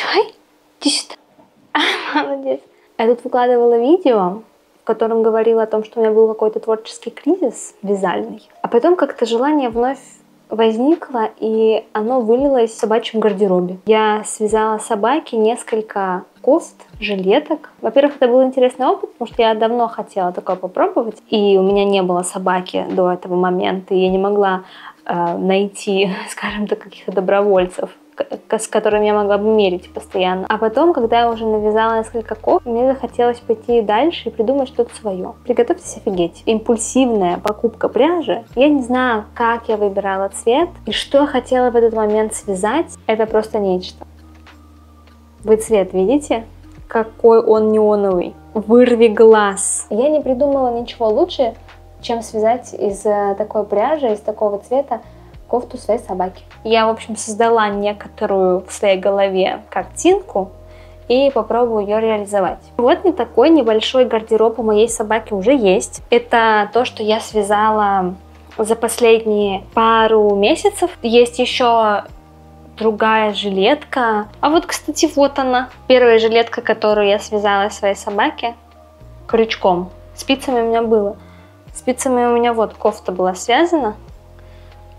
Давай, иди сюда. Молодец. Я тут выкладывала видео, в котором говорила о том, что у меня был какой-то творческий кризис вязальный. А потом как-то желание вновь возникло, и оно вылилось в собачьем гардеробе. Я связала собаке несколько кофт, жилеток. Во-первых, это был интересный опыт, потому что я давно хотела такое попробовать, и у меня не было собаки до этого момента, и я не могла найти, скажем так, каких-то добровольцев, с которыми я могла бы мерить постоянно. А потом, когда я уже навязала несколько кофт, мне захотелось пойти дальше и придумать что-то свое. Приготовьтесь офигеть. Импульсивная покупка пряжи. Я не знаю, как я выбирала цвет и что я хотела в этот момент связать. Это просто нечто. Вы цвет видите? Какой он неоновый. Вырви глаз. Я не придумала ничего лучше, чем связать из такой пряжи, из такого цвета кофту своей собаки. Я, в общем, создала некоторую в своей голове картинку и попробую ее реализовать. Вот не такой небольшой гардероб у моей собаки уже есть. Это то, что я связала за последние пару месяцев. Есть еще другая жилетка. А вот, кстати, вот она. Первая жилетка, которую я связала своей собаке крючком. Спицами у меня было. Спицами у меня вот кофта была связана.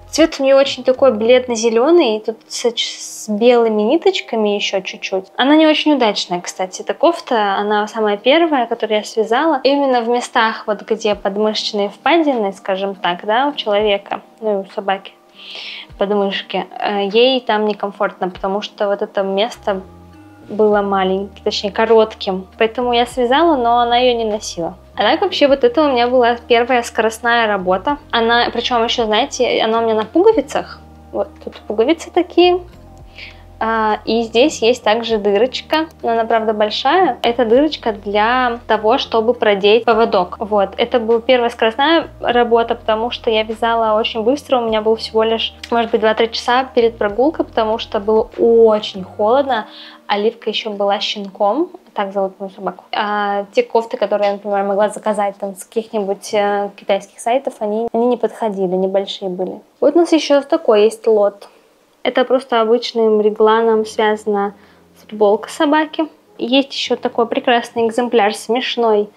Цвет у нее очень такой бледно-зеленый, тут с белыми ниточками еще чуть-чуть. Она не очень удачная, кстати. Эта кофта, она самая первая, которую я связала. Именно в местах, вот где подмышечные впадины, скажем так, да, у человека, ну и у собаки, подмышки, ей там некомфортно, потому что вот это место было маленьким, точнее коротким. Поэтому я связала, но она ее не носила. А так вообще вот это у меня была первая скоростная работа. Она, причем еще, знаете, она у меня на пуговицах. Вот тут пуговицы такие. И здесь есть также дырочка, но она, правда, большая. Это дырочка для того, чтобы продеть поводок. Вот, это была первая скоростная работа, потому что я вязала очень быстро. У меня был всего лишь, может быть, 2-3 часа перед прогулкой, потому что было очень холодно. Оливка еще была щенком, так зовут мою собаку. А те кофты, которые я, например, могла заказать там с каких-нибудь китайских сайтов, они не подходили, небольшие были. Вот у нас еще такой есть лот. Это просто обычным регланом связана футболка собаки. Есть еще такой прекрасный экземпляр, смешной,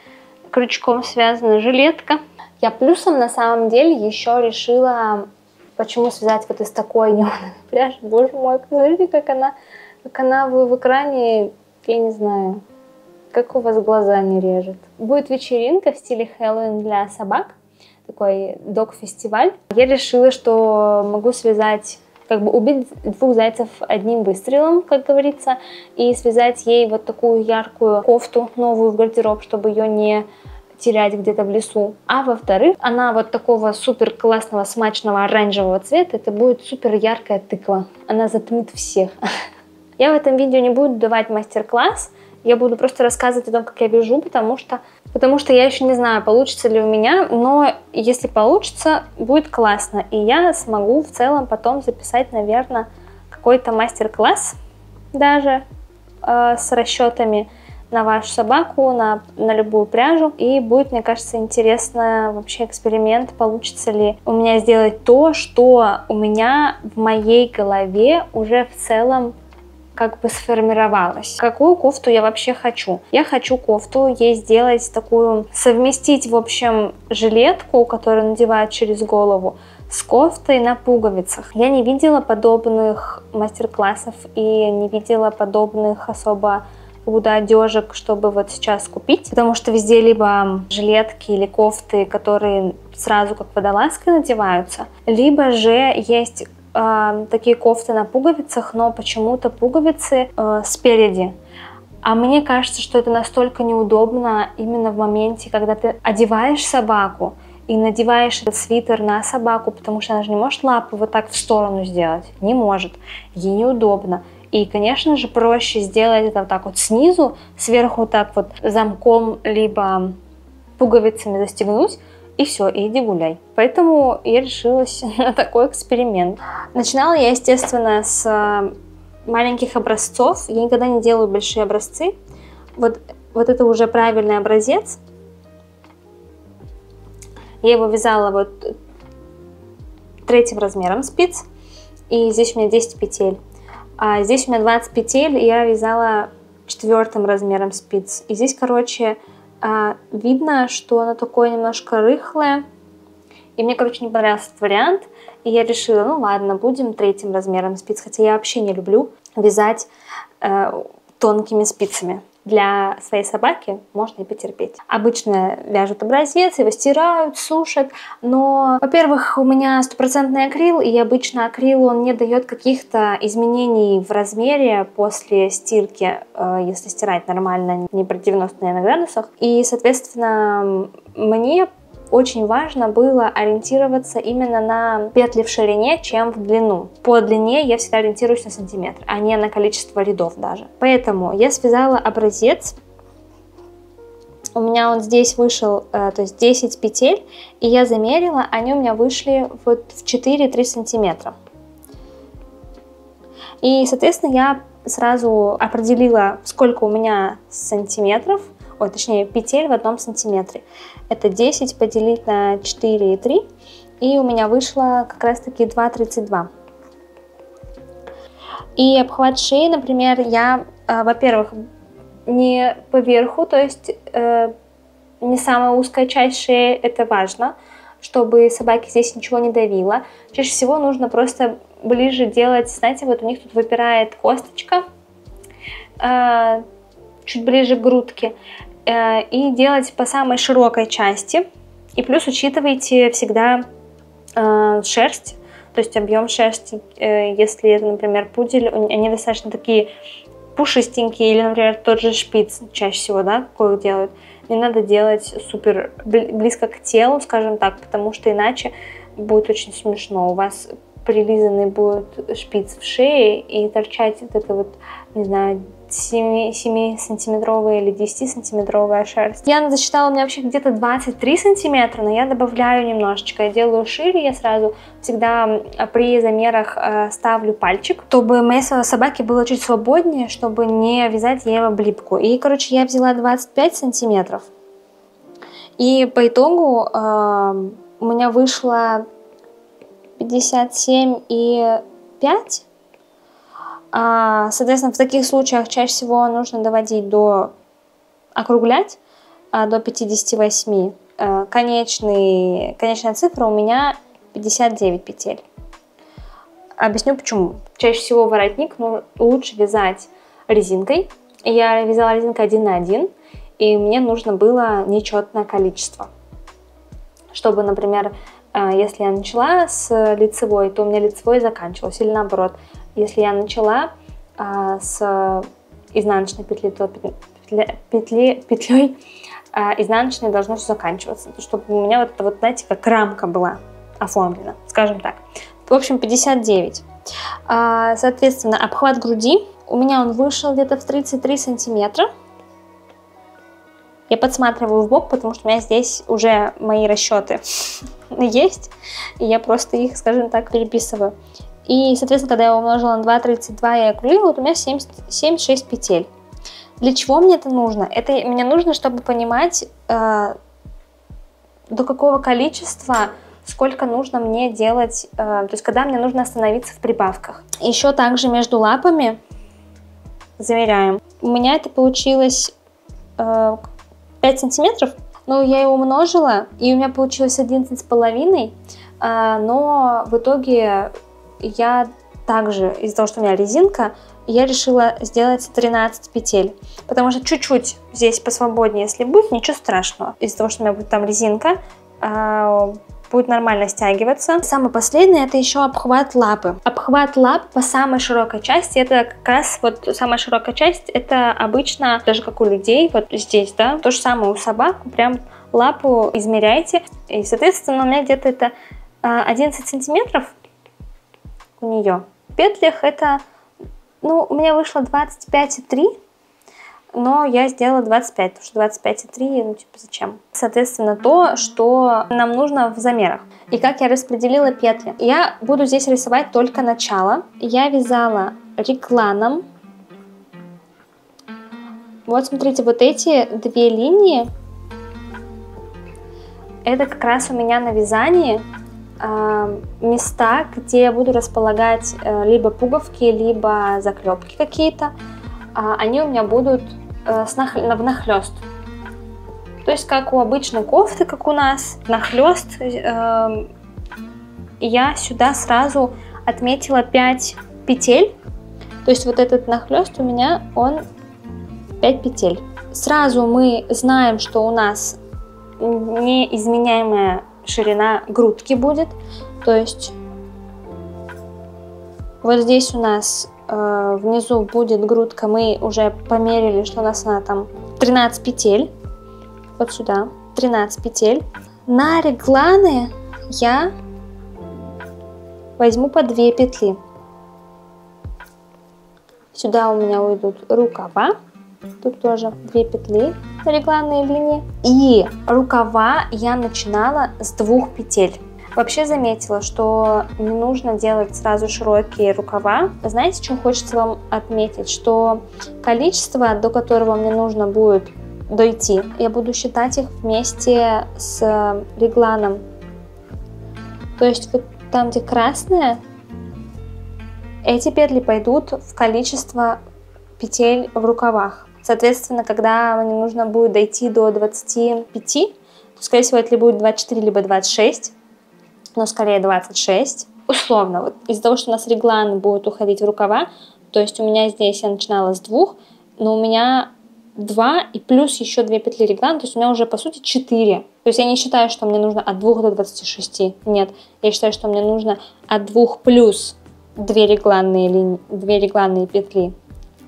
крючком связана жилетка. Я плюсом на самом деле еще решила, почему связать вот из такой неоновой пряжи. Боже мой, смотрите, как она в экране, я не знаю, как у вас глаза не режет. Будет вечеринка в стиле Хэллоуин для собак, такой дог-фестиваль. Я решила, что могу связать, как бы убить двух зайцев одним выстрелом, как говорится, и связать ей вот такую яркую кофту новую в гардероб, чтобы ее не терять где-то в лесу. А во-вторых, она вот такого супер классного, смачного оранжевого цвета, это будет супер яркая тыква. Она затмит всех. Я в этом видео не буду давать мастер-класс, я буду просто рассказывать о том, как я вяжу, потому что я еще не знаю, получится ли у меня, но если получится, будет классно. И я смогу в целом потом записать, наверное, какой-то мастер-класс даже с расчетами на вашу собаку, на любую пряжу. И будет, мне кажется, интересно вообще эксперимент, получится ли у меня сделать то, что у меня в моей голове уже в целом как бы сформировалась. Какую кофту я вообще хочу? Я хочу кофту ей сделать такую, совместить, в общем, жилетку, которую надевают через голову, с кофтой на пуговицах. Я не видела подобных мастер-классов и не видела подобных особо одежек, чтобы вот сейчас купить, потому что везде либо жилетки или кофты, которые сразу как водолазкой надеваются, либо же есть такие кофты на пуговицах, но почему-то пуговицы спереди. А мне кажется, что это настолько неудобно именно в моменте, когда ты одеваешь собаку и надеваешь этот свитер на собаку, потому что она же не может лапы вот так в сторону сделать. Не может. Ей неудобно. И, конечно же, проще сделать это вот так вот снизу, сверху вот так вот замком, либо пуговицами застегнуть, и все, и иди гуляй. Поэтому я решилась на такой эксперимент. Начинала я, естественно, с маленьких образцов. Я никогда не делаю большие образцы. Вот это уже правильный образец. Я его вязала вот 3-м размером спиц. И здесь у меня 10 петель. А здесь у меня 20 петель, и я вязала 4 размером спиц. И здесь, короче, видно, что оно такое немножко рыхлое. И мне, короче, не понравился этот вариант. И я решила, ну ладно, будем 3 размером спиц. Хотя я вообще не люблю вязать тонкими спицами. Для своей собаки можно и потерпеть. Обычно вяжут образец, его стирают, сушат. Но, во-первых, у меня 100% акрил, и обычно акрил, он не дает каких-то изменений в размере после стирки, если стирать нормально, не при 90, наверное, градусах. И, соответственно, мне очень важно было ориентироваться именно на петли в ширине, чем в длину. По длине я всегда ориентируюсь на сантиметр, а не на количество рядов даже. Поэтому я связала образец. У меня он здесь вышел, то есть 10 петель, и я замерила, они у меня вышли вот в 4-3 сантиметра. И, соответственно, я сразу определила, сколько у меня сантиметров, точнее петель в 1 сантиметре. Это 10 поделить на 4,3, и у меня вышло как раз таки 2,32. И обхват шеи, например, я, во-первых, не поверху, то есть не самая узкая часть шеи, это важно, чтобы собаке здесь ничего не давило. Чаще всего нужно просто ближе делать, знаете, вот у них тут выпирает косточка, чуть ближе к грудке, и делать по самой широкой части. И плюс учитывайте всегда шерсть, то есть объем шерсти. Если это, например, пудель, они достаточно такие пушистенькие, или, например, тот же шпиц чаще всего, да, такое делают. Не надо делать супер близко к телу, скажем так, потому что иначе будет очень смешно. У вас прилизанный будет шпиц в шее и торчать вот это вот, не знаю, 7-сантиметровая или 10-сантиметровая шерсть. Я засчитала, у меня вообще где-то 23 сантиметра, но я добавляю немножечко. Я делаю шире, я сразу всегда при замерах ставлю пальчик, чтобы моей собаке было чуть свободнее, чтобы не вязать ей в облипку. И, короче, я взяла 25 сантиметров. И по итогу у меня вышло 57,5. Соответственно, в таких случаях чаще всего нужно доводить округлять до 58. Конечная цифра у меня 59 петель. Объясню почему. Чаще всего воротник лучше вязать резинкой. Я вязала резинкой 1 на 1, и мне нужно было нечетное количество. Чтобы, например, если я начала с лицевой, то у меня лицевой заканчивалось, или наоборот. Если я начала с изнаночной петли, то петлей изнаночной должно все заканчиваться, чтобы у меня вот, знаете, как рамка была оформлена, скажем так. В общем, 59. Соответственно, обхват груди у меня он вышел где-то в 33 сантиметра. Я подсматриваю в бок, потому что у меня здесь уже мои расчеты есть, и я просто их, скажем так, переписываю. И, соответственно, когда я умножила на 2,32 и округлила, вот у меня 76 петель. Для чего мне это нужно? Это мне нужно, чтобы понимать, до какого количества, сколько нужно мне делать, то есть когда мне нужно остановиться в прибавках. Еще также между лапами замеряем. У меня это получилось 5 сантиметров, но я его умножила, и у меня получилось 11,5, но в итоге я также, из-за того, что у меня резинка, я решила сделать 13 петель, потому что чуть-чуть здесь посвободнее, если будет, ничего страшного. Из-за того, что у меня будет там резинка, будет нормально стягиваться. Самое последнее, это еще обхват лапы. Обхват лап по самой широкой части, это как раз вот самая широкая часть, это обычно, даже как у людей, вот здесь, да, то же самое у собак, прям лапу измеряйте. И, соответственно, у меня где-то это 11 сантиметров у нее. В петлях это, ну, у меня вышло 25,3, но я сделала 25, потому что 25,3, ну, типа, зачем? Соответственно, то, что нам нужно в замерах. И как я распределила петли. Я буду здесь рисовать только начало. Я вязала регланом. Вот, смотрите, вот эти две линии, это как раз у меня на вязании места, где я буду располагать либо пуговки, либо заклепки какие-то, они у меня будут внахлёст. То есть как у обычной кофты, как у нас, внахлёст, я сюда сразу отметила 5 петель. То есть вот этот нахлёст у меня, он 5 петель. Сразу мы знаем, что у нас неизменяемая ширина грудки будет. То есть вот здесь у нас внизу будет грудка. Мы уже померили, что у нас она там 13 петель. Вот сюда 13 петель. На регланы я возьму по 2 петли. Сюда у меня уйдут рукава. Тут тоже 2 петли на регланной линии. И рукава я начинала с 2 петель. Вообще заметила, что не нужно делать сразу широкие рукава. Знаете, что хочется вам отметить? Что количество, до которого мне нужно будет дойти, я буду считать их вместе с регланом. То есть вот там, где красные, эти петли пойдут в количество петель в рукавах. Соответственно, когда мне нужно будет дойти до 25, то, скорее всего, это будет 24 либо 26, но скорее 26. Условно, вот из-за того, что у нас реглан будет уходить в рукава, то есть у меня здесь я начинала с 2, но у меня 2 и плюс еще 2 петли реглана, то есть у меня уже по сути 4. То есть я не считаю, что мне нужно от 2 до 26. Нет, я считаю, что мне нужно от 2 плюс 2 регланные петли.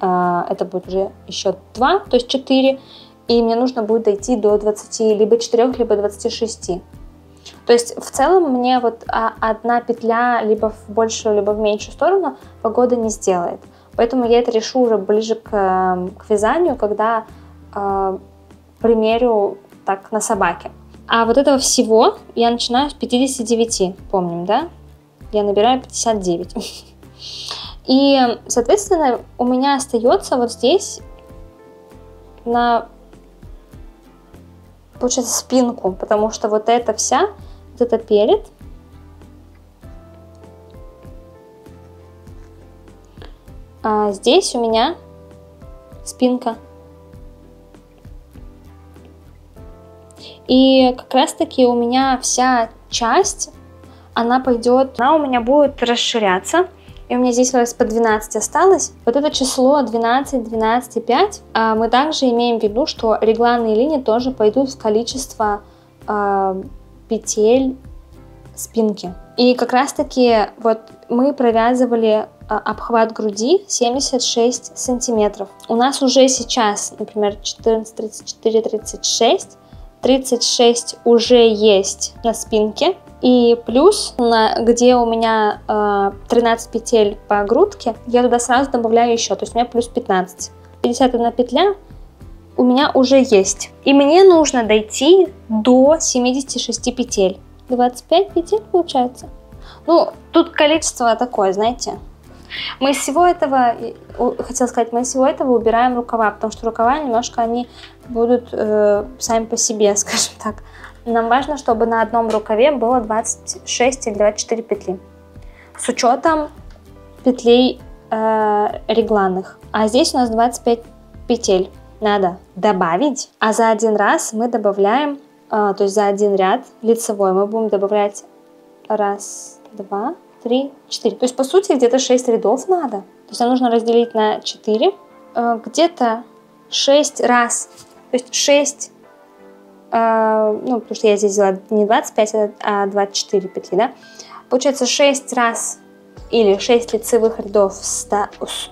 Это будет уже еще 2, то есть 4. И мне нужно будет дойти до 20, либо 4, либо 26. То есть в целом мне вот одна петля либо в большую, либо в меньшую сторону погода не сделает. Поэтому я это решу уже ближе к вязанию, когда примерю так на собаке. А вот этого всего я начинаю с 59, помним, да? Я набираю 59. И, соответственно, у меня остается вот здесь на, получается, спинку, потому что вот эта вся, вот это перед, а здесь у меня спинка. И как раз таки у меня вся часть, она пойдет, она у меня будет расширяться. И у меня здесь по 12 осталось. Вот это число 12, 12,5 мы также имеем в виду, что регланные линии тоже пойдут в количество петель спинки. И как раз таки вот мы провязывали обхват груди 76 сантиметров. У нас уже сейчас, например, 14, 34, 36. 36 уже есть на спинке. И плюс, где у меня 13 петель по грудке, я туда сразу добавляю еще. То есть у меня плюс 15. 51 петля у меня уже есть. И мне нужно дойти до 76 петель. 25 петель получается. Ну, тут количество такое, знаете. Мы из всего этого, хотела сказать, мы из всего этого убираем рукава, потому что рукава немножко они будут сами по себе, скажем так. Нам важно, чтобы на одном рукаве было 26 или 24 петли. С учетом петлей регланных. А здесь у нас 25 петель. Надо добавить. А за один раз мы добавляем, то есть за один ряд лицевой мы будем добавлять 1, 2, 3, 4. То есть по сути где-то 6 рядов надо. То есть нам нужно разделить на 4. Где-то 6 раз. То есть 6, ну потому что я здесь взяла не 25, а 24 петли, да. Получается 6 раз или 6 лицевых рядов с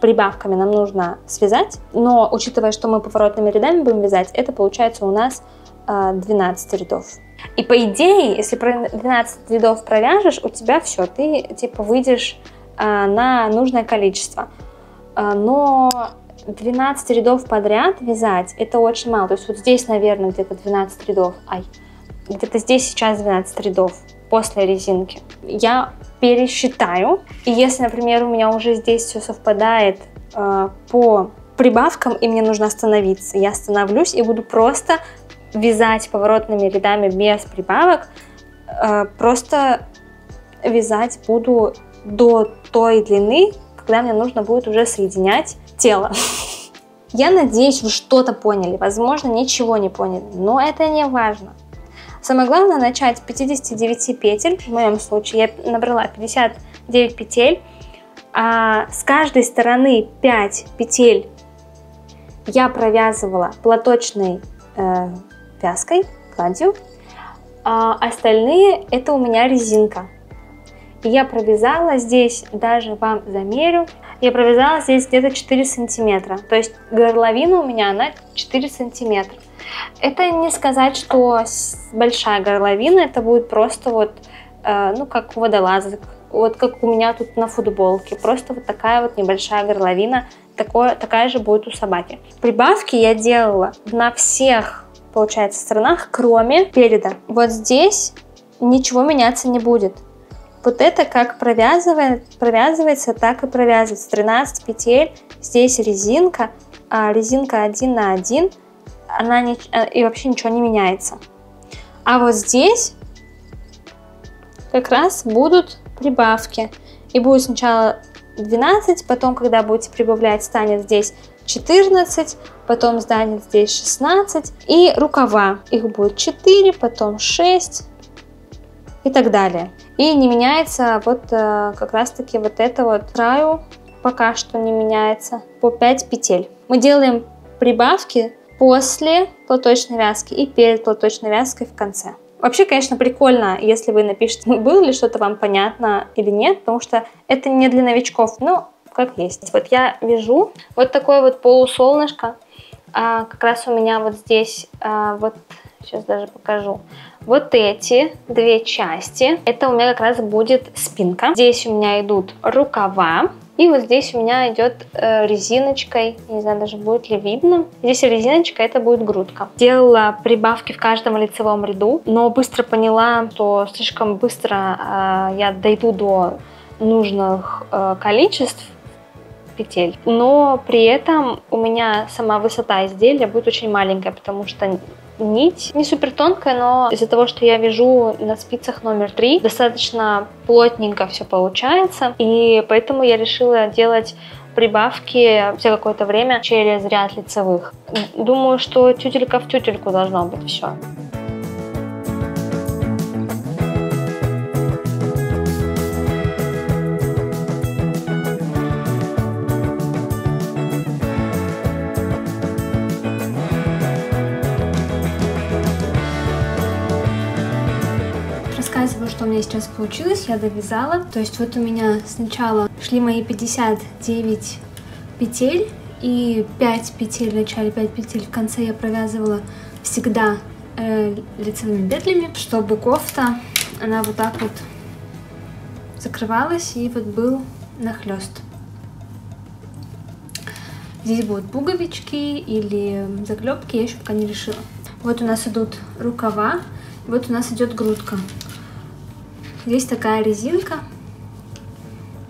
прибавками нам нужно связать. Но учитывая, что мы поворотными рядами будем вязать, это получается у нас 12 рядов. И по идее, если 12 рядов провяжешь, у тебя все, ты типа выйдешь на нужное количество. Но 12 рядов подряд вязать это очень мало. То есть вот здесь, наверное, где-то 12 рядов. Где-то здесь сейчас 12 рядов после резинки. Я пересчитаю. И если, например, у меня уже здесь все совпадает по прибавкам, и мне нужно остановиться, я остановлюсь и буду просто вязать поворотными рядами без прибавок, просто вязать буду до той длины, когда мне нужно будет уже соединять тело. Я надеюсь, вы что-то поняли, возможно, ничего не поняли, но это не важно. Самое главное начать с 59 петель, в моем случае я набрала 59 петель, а с каждой стороны 5 петель я провязывала платочной вязкой, гладью, а остальные это у меня резинка. И я провязала здесь, даже вам замерю, я провязала здесь где-то 4 сантиметра. То есть горловина у меня, она 4 сантиметра. Это не сказать, что большая горловина, это будет просто вот, ну, как водолазок. Вот как у меня тут на футболке. Просто вот такая вот небольшая горловина. Такая же будет у собаки. Прибавки я делала на всех, получается, сторонах, кроме переда. Вот здесь ничего меняться не будет. Вот это как провязывается, так и провязывается. 13 петель, здесь резинка, а резинка 1 на 1, и вообще ничего не меняется. А вот здесь как раз будут прибавки. И будет сначала 12, потом, когда будете прибавлять, станет здесь 14, потом станет здесь 16. И рукава, их будет 4, потом 6 и так далее. И не меняется вот как раз таки вот это вот краю, пока что не меняется, по 5 петель. Мы делаем прибавки после платочной вязки и перед платочной вязкой в конце. Вообще, конечно, прикольно, если вы напишите, было ли что-то вам понятно или нет, потому что это не для новичков, но как есть. Вот я вяжу вот такое вот полусолнышко, как раз у меня вот здесь, вот сейчас даже покажу. Вот эти две части, это у меня как раз будет спинка. Здесь у меня идут рукава. И вот здесь у меня идет резиночкой, не знаю даже будет ли видно. Здесь резиночка, это будет грудка. Делала прибавки в каждом лицевом ряду, но быстро поняла, что слишком быстро я дойду до нужных количеств петель. Но при этом у меня сама высота изделия будет очень маленькая, потому что нить не супер тонкая, но из-за того, что я вяжу на спицах номер 3, достаточно плотненько все получается, и поэтому я решила делать прибавки все какое-то время через ряд лицевых. Думаю, что тютелька в тютельку должно быть все. Рассказываю, что у меня сейчас получилось, я довязала. То есть вот у меня сначала шли мои 59 петель и 5 петель в начале, 5 петель в конце я провязывала всегда лицевыми петлями, чтобы кофта, она вот так вот закрывалась и вот был нахлест. Здесь будут пуговички или заклепки, я еще пока не решила. Вот у нас идут рукава, вот у нас идет грудка. Здесь такая резинка,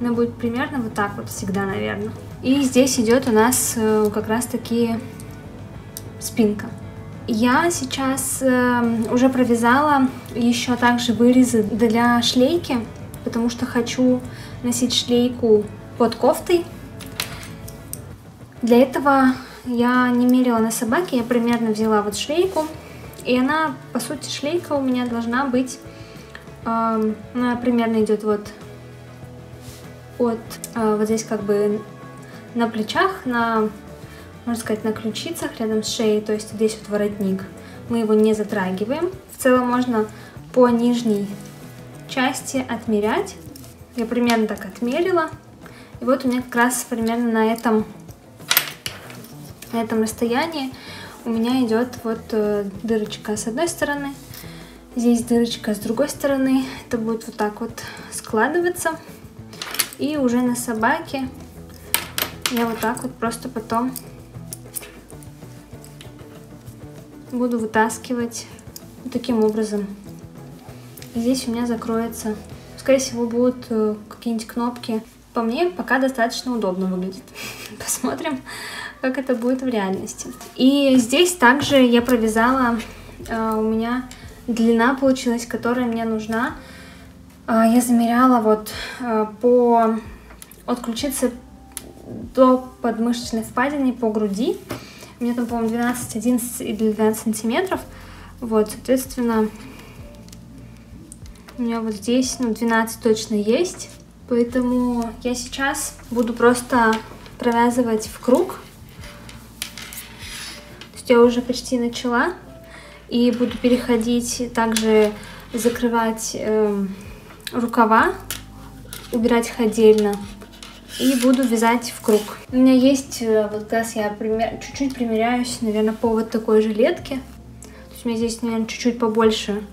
она будет примерно вот так вот всегда, наверное. И здесь идет у нас как раз таки спинка. Я сейчас уже провязала еще также вырезы для шлейки, потому что хочу носить шлейку под кофтой. Для этого я не мерила на собаке, я примерно взяла вот шлейку, и она, по сути, шлейка у меня должна быть, она примерно идет вот вот здесь как бы на плечах, можно сказать, на ключицах, рядом с шеей, то есть здесь вот воротник. Мы его не затрагиваем. В целом можно по нижней части отмерять. Я примерно так отмерила. И вот у меня как раз примерно на этом расстоянии у меня идет вот дырочка с одной стороны. Здесь дырочка с другой стороны. Это будет вот так вот складываться. И уже на собаке я вот так вот просто потом буду вытаскивать вот таким образом. И здесь у меня закроется. Скорее всего, будут какие-нибудь кнопки. По мне, пока достаточно удобно выглядит. Посмотрим, как это будет в реальности. И здесь также я провязала, у меня длина получилась, которая мне нужна. Я замеряла вот от ключицы до подмышечной впадины по груди. У меня там, по-моему, 12, 11 или 12 сантиметров. Вот, соответственно, у меня вот здесь, 12 точно есть. Поэтому я сейчас буду просто провязывать в круг. То есть я уже почти начала. И буду переходить, также закрывать рукава, убирать их отдельно. И буду вязать в круг. У меня есть, вот как раз я чуть-чуть примеряюсь, наверное, по вот такой жилетке. То есть у меня здесь, наверное, чуть-чуть побольше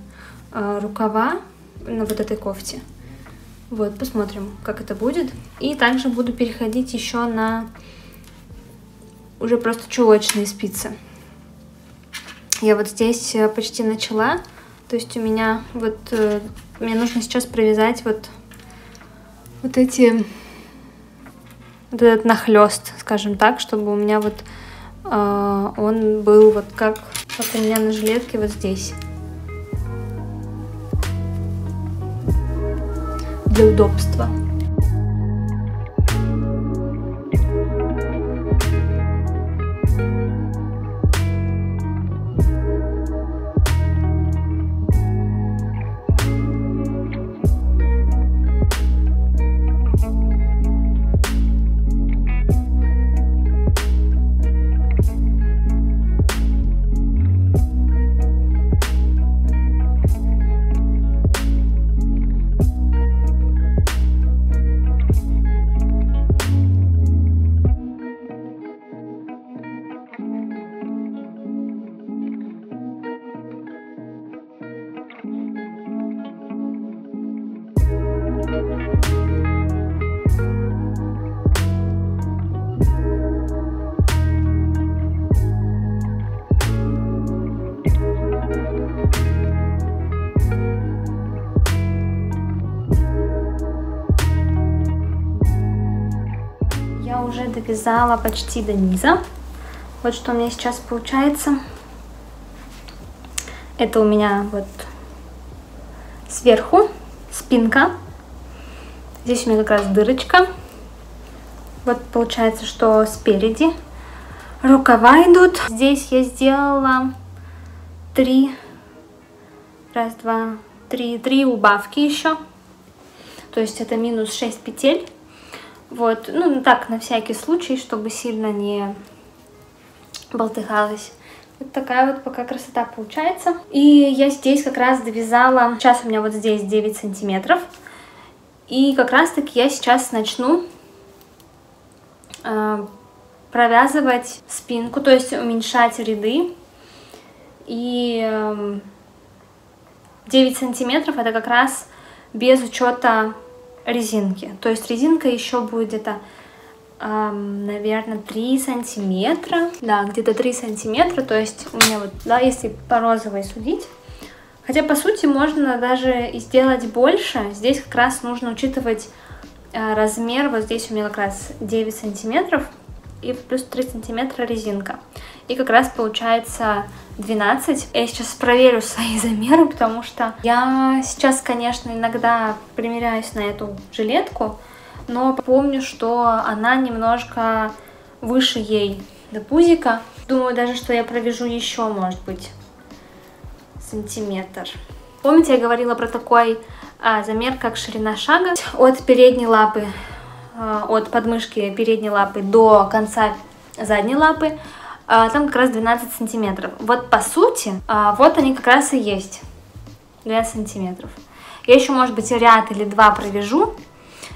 рукава на вот этой кофте. Вот, посмотрим, как это будет. И также буду переходить еще на уже просто чулочные спицы. Я вот здесь почти начала. То есть у меня вот, мне нужно сейчас провязать вот этот нахлёст, скажем так, чтобы у меня вот он был вот как у меня на жилетке вот здесь. Для удобства. Я уже довязала почти до низа. Вот что у меня сейчас получается. Это у меня вот сверху спинка. Здесь у меня как раз дырочка. Вот получается, что спереди рукава идут. Здесь я сделала 3 убавки еще. То есть это минус 6 петель. Вот, так, на всякий случай, чтобы сильно не болтыхалась. Вот такая вот пока красота получается. И я здесь как раз довязала, сейчас у меня вот здесь 9 сантиметров. И как раз таки я сейчас начну провязывать спинку, то есть уменьшать ряды. И 9 сантиметров это как раз без учета резинки. То есть резинка еще будет где-то, наверное, 3 сантиметра. Да, где-то 3 сантиметра. То есть у меня вот, да, если по розовой судить. Хотя, по сути, можно даже и сделать больше. Здесь как раз нужно учитывать размер. Вот здесь у меня как раз 9 сантиметров. И плюс 3 сантиметра резинка. И как раз получается 12. Я сейчас проверю свои замеры, потому что я сейчас, конечно, иногда примеряюсь на эту жилетку, но помню, что она немножко выше ей до пузика. Думаю даже, что я провяжу еще, может быть, сантиметр. Помните, я говорила про такой замер, как ширина шага от передней лапы, от подмышки передней лапы до конца задней лапы. Там как раз 12 сантиметров. Вот по сути, вот они как раз и есть. 12 сантиметров. Я еще, может быть, ряд или 2 провяжу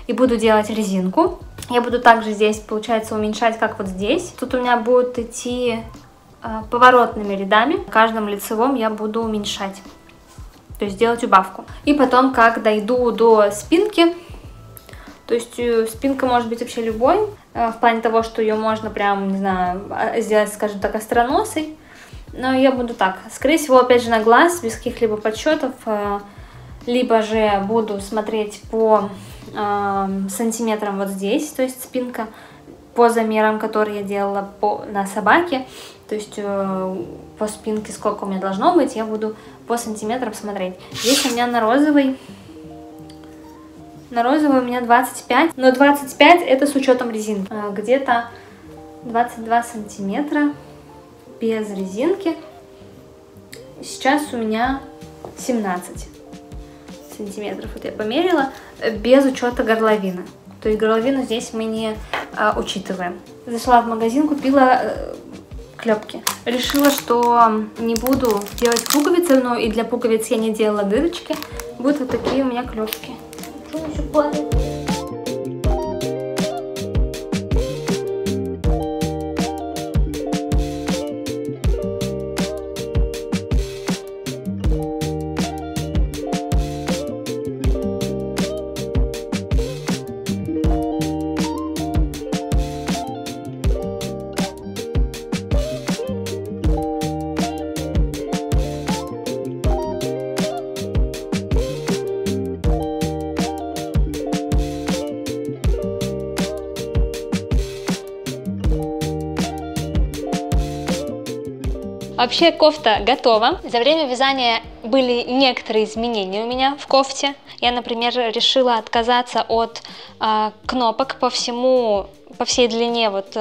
и буду делать резинку. Я буду также здесь, получается, уменьшать, как вот здесь. Тут у меня будут идти поворотными рядами. В каждом лицевом я буду уменьшать. То есть делать убавку. И потом, как дойду до спинки, то есть спинка может быть вообще любой, в плане того, что ее можно прям, не знаю, сделать, скажем так, остроносой. Но я буду так, скорее всего, опять же на глаз, без каких-либо подсчетов, либо же буду смотреть по сантиметрам вот здесь, то есть спинка, по замерам, которые я делала на собаке, то есть по спинке, сколько у меня должно быть, я буду по сантиметрам смотреть. Здесь у меня на розовый На розовый у меня 25, но 25 это с учетом резинки. Где-то 22 сантиметра без резинки. Сейчас у меня 17 сантиметров, вот я померила, без учета горловины. То есть горловину здесь мы не учитываем. Зашла в магазин, купила клепки. Решила, что не буду делать пуговицы, но и для пуговиц я не делала дырочки. Будут вот такие у меня клепки. Что еще падает? Вообще кофта готова. За время вязания были некоторые изменения у меня в кофте. Я, например, решила отказаться от кнопок по всей длине, вот,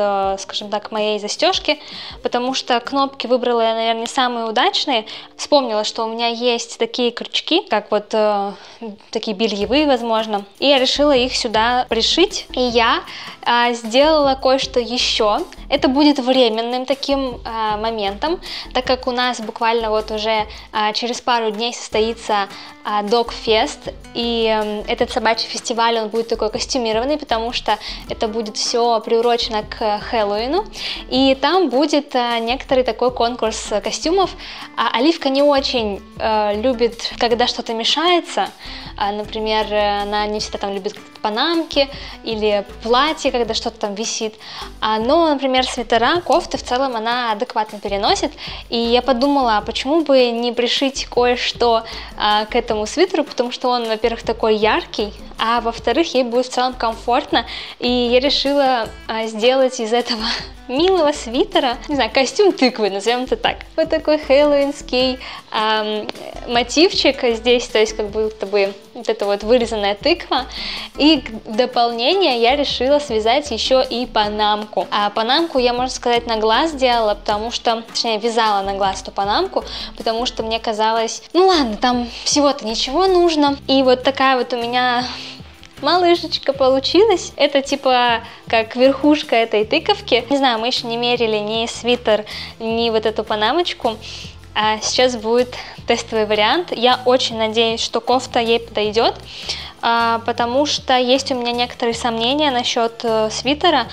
скажем так, моей застежки, потому что кнопки выбрала я, наверное, не самые удачные. Вспомнила, что у меня есть такие крючки, как вот такие бельевые, возможно, и я решила их сюда пришить. И я сделала кое-что еще. Это будет временным таким моментом, так как у нас буквально вот уже через пару дней состоится Dogfest, и этот собачий фестиваль, он будет такой костюмированный, потому что это будет все приурочено к Хэллоуину, и там будет некоторый такой конкурс костюмов. Оливка не очень любит, когда что-то мешается. Например, она не всегда там любит панамки или платье, когда что-то там висит. Но, например, свитера, кофты в целом она адекватно переносит. И я подумала, почему бы не пришить кое-что к этому свитеру, потому что он, во-первых, такой яркий, а во-вторых, ей будет в целом комфортно. И я решила сделать из этого милого свитера, не знаю, костюм тыквы, назовем это так. Вот такой хэллоуинский мотивчик здесь, то есть как будто бы вот эта вот вырезанная тыква. И в дополнение я решила связать еще и панамку. А панамку я, можно сказать, на глаз делала, потому что, точнее, вязала на глаз эту панамку, потому что мне казалось, ну ладно, там всего-то ничего нужно. И вот такая вот у меня малышечка получилась. Это типа как верхушка этой тыковки. Не знаю, мы еще не мерили ни свитер, ни вот эту панамочку. А сейчас будет тестовый вариант. Я очень надеюсь, что кофта ей подойдет, потому что есть у меня некоторые сомнения насчет свитера.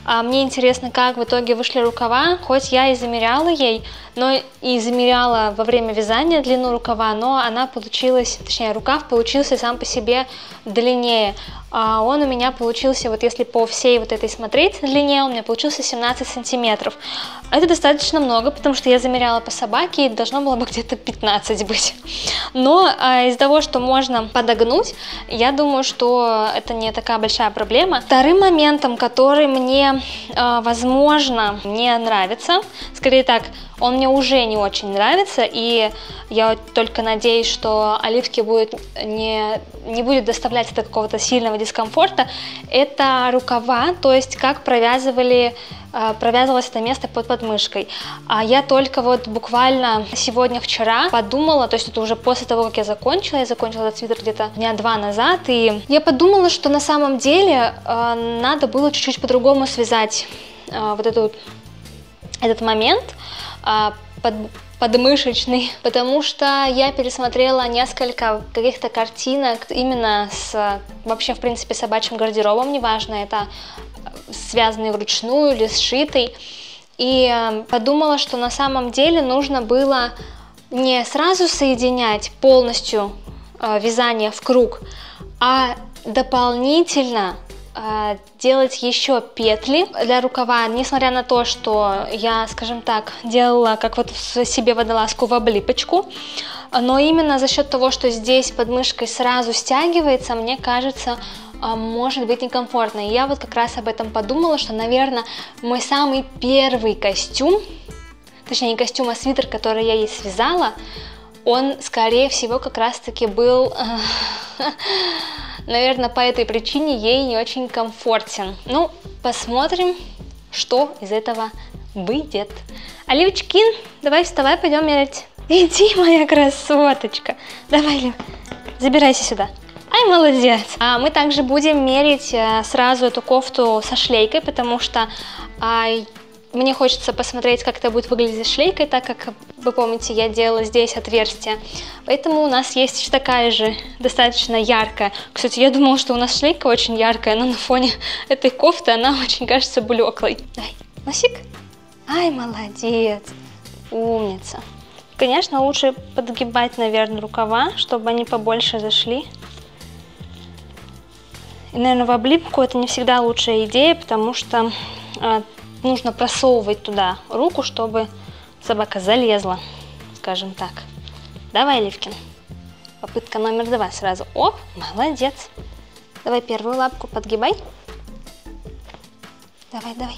Мне интересно, как в итоге вышли рукава, хоть я и замеряла ей, но и замеряла во время вязания длину рукава, но она получилась, точнее, рукав получился сам по себе длиннее. Он у меня получился, вот если по всей вот этой смотреть длине, у меня получился 17 сантиметров. Это достаточно много, потому что я замеряла по собаке, и должно было бы где-то 15 быть. Но из-за того, что можно подогнуть, я думаю, что это не такая большая проблема. Вторым моментом, который мне, возможно, не нравится, скорее так, он мне уже не очень нравится, и я только надеюсь, что Оливке не будет доставлять это какого-то сильного дискомфорта, это рукава, то есть как провязывалось это место под подмышкой. Я только вот буквально сегодня-вчера подумала, то есть это уже после того, как я закончила этот свитер где-то дня 2 назад, и я подумала, что на самом деле надо было чуть-чуть по-другому связать вот этот момент подмышечный, потому что я пересмотрела несколько каких-то картинок именно с вообще, в принципе, собачьим гардеробом, неважно, это связанный вручную или сшитый, и подумала, что на самом деле нужно было не сразу соединять полностью вязание в круг, а дополнительно делать еще петли для рукава, несмотря на то, что я, скажем так, делала как вот себе водолазку в облипочку, но именно за счет того, что здесь подмышкой сразу стягивается, мне кажется, может быть некомфортно. И я вот как раз об этом подумала, что, наверное, мой самый первый костюм, точнее не костюм, а свитер, который я ей связала, он, скорее всего, как раз-таки был Наверное, по этой причине ей не очень комфортен. Ну, посмотрим, что из этого выйдет. Оливочки, давай вставай, пойдем мерять. Иди, моя красоточка. Давай, Лив, забирайся сюда. Ай, молодец. Мы также будем мерить сразу эту кофту со шлейкой, потому что мне хочется посмотреть, как это будет выглядеть с шлейкой, так как, вы помните, я делала здесь отверстие. Поэтому у нас есть такая же, достаточно яркая. Кстати, я думала, что у нас шлейка очень яркая, но на фоне этой кофты она очень кажется блеклой. Давай, носик. Ай, молодец. Умница. Конечно, лучше подгибать, наверное, рукава, чтобы они побольше зашли. И, наверное, в облипку это не всегда лучшая идея, потому что нужно просовывать туда руку, чтобы собака залезла, скажем так. Давай, Ливкин. Попытка номер 2 сразу. Оп, молодец. Давай первую лапку подгибай. Давай, давай.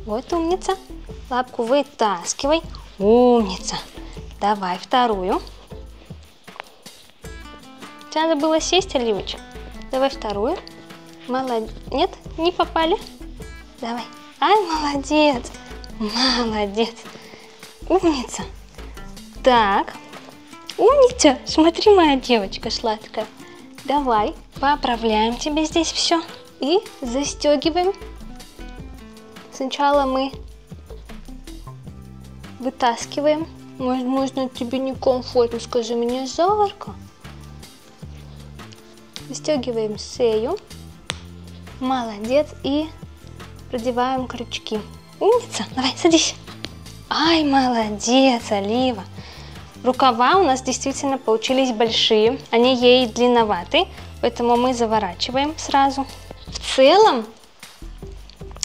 Вот умница. Лапку вытаскивай. Умница. Давай вторую. Тебе надо было сесть, Оливочка. Давай вторую. Молодец. Нет, не попали. Давай. Ай, молодец. Молодец. Умница. Так. Умница. Смотри, моя девочка сладкая. Давай. Поправляем тебе здесь все. И застегиваем. Сначала мы вытаскиваем. Возможно, тебе некомфортно, скажи мне, жарко. Застегиваем шею. Молодец. И продеваем крючки. Умница. Давай, садись. Ай, молодец, Олива. Рукава у нас действительно получились большие. Они ей длинноваты, поэтому мы заворачиваем сразу. В целом,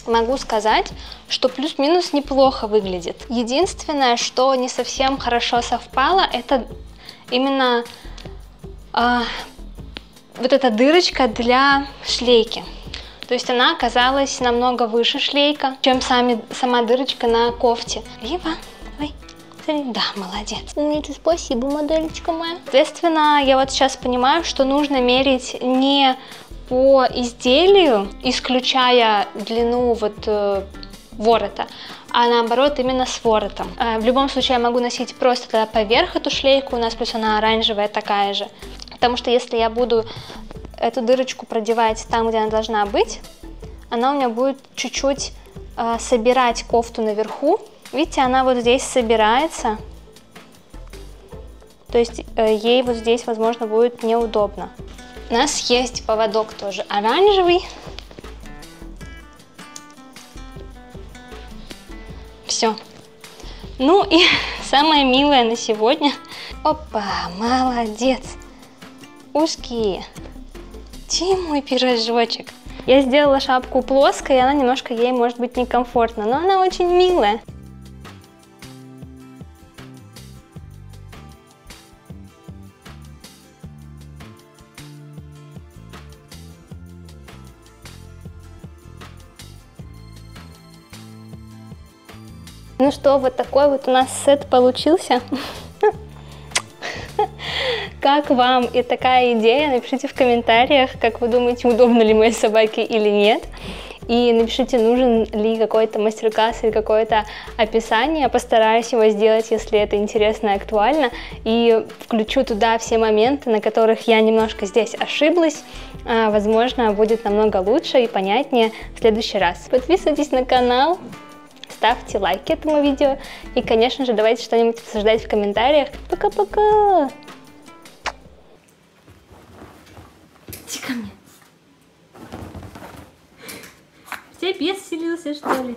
могу сказать, что плюс-минус неплохо выглядит. Единственное, что не совсем хорошо совпало, это именно вот эта дырочка для шлейки. То есть она оказалась намного выше шлейка, чем сама дырочка на кофте. Либо, давай, смотри. Да, молодец. Умница, спасибо, модельчика моя. Соответственно, я вот сейчас понимаю, что нужно мерить не по изделию, исключая длину вот ворота, а наоборот именно с воротом. В любом случае я могу носить просто тогда поверх эту шлейку, у нас плюс она оранжевая такая же. Потому что если я буду эту дырочку продевать там, где она должна быть, она у меня будет чуть-чуть собирать кофту наверху. Видите, она вот здесь собирается. То есть ей вот здесь, возможно, будет неудобно. У нас есть поводок тоже оранжевый. Все. Ну и самое милое на сегодня. Опа, молодец. Узкие. Где мой пирожочек? Я сделала шапку плоской, и она немножко ей может быть некомфортна, но она очень милая. Ну что, вот такой вот у нас сет получился. Как вам и такая идея? Напишите в комментариях, как вы думаете, удобно ли моей собаке или нет. И напишите, нужен ли какой-то мастер-класс или какое-то описание. Постараюсь его сделать, если это интересно и актуально. И включу туда все моменты, на которых я немножко здесь ошиблась. Возможно, будет намного лучше и понятнее в следующий раз. Подписывайтесь на канал. Ставьте лайки этому видео и, конечно же, давайте что-нибудь обсуждать в комментариях. Пока-пока! Иди ко мне. В тебя бес вселился, что ли?